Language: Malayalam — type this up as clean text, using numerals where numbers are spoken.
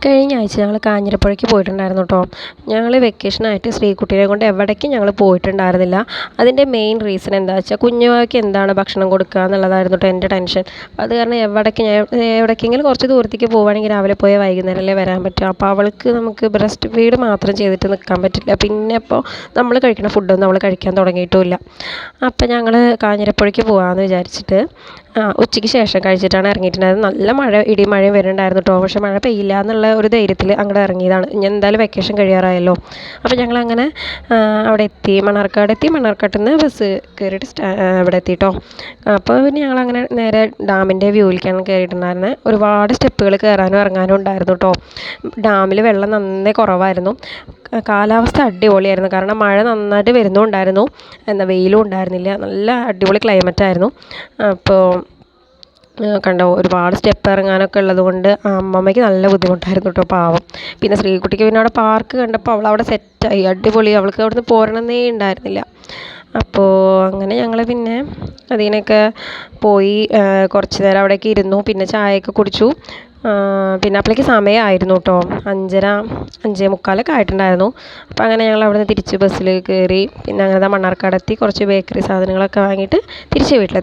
കഴിഞ്ഞ ആഴ്ച ഞങ്ങൾ കാഞ്ഞിരപ്പുഴയ്ക്ക് പോയിട്ടുണ്ടായിരുന്നു കേട്ടോ. ഞങ്ങൾ വെക്കേഷനായിട്ട് ശ്രീകുട്ടീനെ കൊണ്ട് എവിടേക്കും ഞങ്ങൾ പോയിട്ടുണ്ടായിരുന്നില്ല. അതിൻ്റെ മെയിൻ റീസൺ എന്താ വെച്ചാൽ കുഞ്ഞുവാവയ്ക്ക് എന്താണ് ഭക്ഷണം കൊടുക്കുക എന്നുള്ളതായിരുന്നു കേട്ടോ എൻ്റെ ടെൻഷൻ. അത് കാരണം എവിടേക്കെങ്കിലും കുറച്ച് ദൂരത്തേക്ക് പോവുകയാണെങ്കിൽ രാവിലെ പോയാൽ വൈകുന്നേരമല്ലേ വരാൻ പറ്റുക. അപ്പോൾ അവൾക്ക് നമുക്ക് ബ്രസ്റ്റ് ഫീഡ് മാത്രം ചെയ്തിട്ട് നിൽക്കാൻ പറ്റില്ല. പിന്നെ ഇപ്പോൾ നമ്മൾ കഴിക്കുന്ന ഫുഡൊന്നും അവൾ കഴിക്കാൻ തുടങ്ങിയിട്ടുമില്ല. അപ്പോൾ ഞങ്ങൾ കാഞ്ഞിരപ്പുഴയ്ക്ക് പോകാമെന്ന് വിചാരിച്ചിട്ട് ഉച്ചയ്ക്ക് ശേഷം കഴിച്ചിട്ടാണ് ഇറങ്ങിയിട്ടുണ്ടായിരുന്നത്. നല്ല മഴ ഇടിയും മഴയും വരുന്നുണ്ടായിരുന്നു കേട്ടോ. പക്ഷേ മഴ പെയ്യില്ല എന്നുള്ള ഒരു ധൈര്യത്തിൽ അങ്ങോട്ട് ഇറങ്ങിയതാണ്. ഇനി എന്തായാലും വെക്കേഷൻ കഴിയാറായല്ലോ. അപ്പോൾ ഞങ്ങളങ്ങനെ അവിടെ എത്തി, മണ്ണാർക്കാട് എത്തി. മണ്ണാർക്കാട്ടിൽ നിന്ന് ബസ് കയറിയിട്ട് ഇവിടെ എത്തി കേട്ടോ. അപ്പോൾ പിന്നെ ഞങ്ങളങ്ങനെ നേരെ ഡാമിൻ്റെ വ്യൂവിലേക്കാണ് കയറിയിട്ടുണ്ടായിരുന്നത്. ഒരുപാട് സ്റ്റെപ്പുകൾ കയറാനും ഇറങ്ങാനും ഉണ്ടായിരുന്നു കേട്ടോ. ഡാമിൽ വെള്ളം നന്നേ കുറവായിരുന്നു. കാലാവസ്ഥ അടിപൊളിയായിരുന്നു. കാരണം മഴ നന്നായിട്ട് വരുന്നുണ്ടായിരുന്നു, എന്നാൽ വെയിലും ഉണ്ടായിരുന്നില്ല. നല്ല അടിപൊളി ക്ലൈമറ്റായിരുന്നു. അപ്പോൾ കണ്ടോ, ഒരുപാട് സ്റ്റെപ്പ് ഇറങ്ങാനൊക്കെ ഉള്ളത് കൊണ്ട് അമ്മമ്മയ്ക്ക് നല്ല ബുദ്ധിമുട്ടായിരുന്നു കേട്ടോ, പാവം. പിന്നെ ശ്രീകുട്ടിക്ക് പിന്നെ അവിടെ പാർക്ക് കണ്ടപ്പോൾ അവൾ അവിടെ സെറ്റായി, അടിപൊളി. അവൾക്ക് അവിടുന്ന് പോരണമെന്നേ ഉണ്ടായിരുന്നില്ല. അപ്പോൾ അങ്ങനെ ഞങ്ങൾ പിന്നെ അതിനൊക്കെ പോയി കുറച്ച് നേരം അവിടേക്ക് ഇരുന്നു. പിന്നെ ചായയൊക്കെ കുടിച്ചു. പിന്നെ അപ്പോഴേക്ക് സമയമായിരുന്നു കേട്ടോ, 5:30-5:45 ആയിട്ടുണ്ടായിരുന്നു. അപ്പോൾ അങ്ങനെ ഞങ്ങൾ അവിടെ നിന്ന് തിരിച്ച് ബസ്സിൽ കയറി. പിന്നെ അങ്ങനെ മണ്ണാർക്കാടെത്തി കുറച്ച് ബേക്കറി സാധനങ്ങളൊക്കെ വാങ്ങിയിട്ട് തിരിച്ച് വീട്ടിലെത്തി.